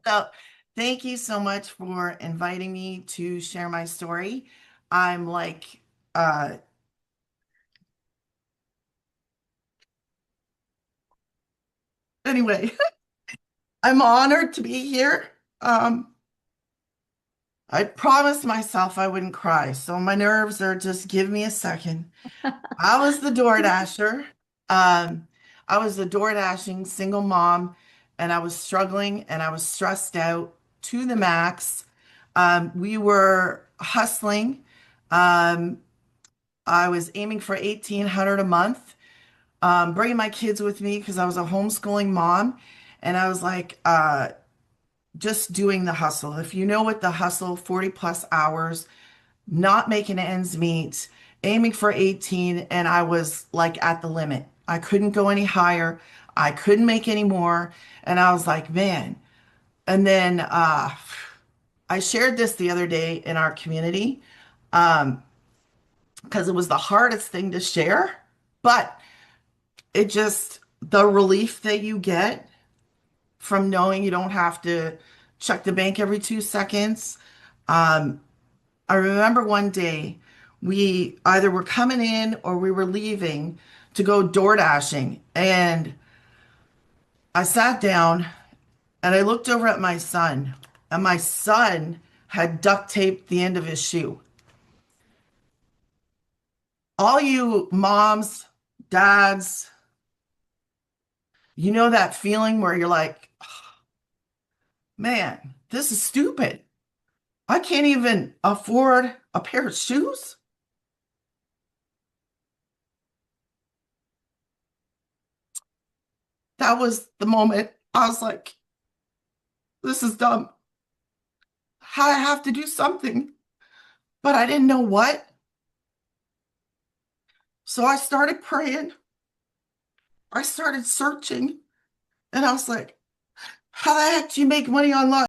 So, thank you so much for inviting me to share my story. I'm like, uh, anyway, I'm honored to be here. Um, I promised myself I wouldn't cry, so my nerves are just give me a second. I was the door dasher. Um, I was the door dashing single mom, and I was struggling and I was stressed out to the max. We were hustling. Um, I was aiming for 1,800 a month, bringing my kids with me because I was a homeschooling mom. And I was like, just doing the hustle. If you know what the hustle, 40 plus hours, not making ends meet, aiming for 18. And I was like at the limit. I couldn't go any higher. I couldn't make any more. And I was like, man. And then I shared this the other day in our community because it was the hardest thing to share. But it just, the relief that you get from knowing you don't have to check the bank every 2 seconds. Um, I remember one day we either were coming in or we were leaving to go door dashing. And I sat down and I looked over at my son, and my son had duct taped the end of his shoe. All you moms, dads, you know that feeling where you're like, man, this is stupid. I can't even afford a pair of shoes. That was the moment I was like, this is dumb. I have to do something, but I didn't know what. So I started praying. I started searching, and I was like, how the heck do you make money online?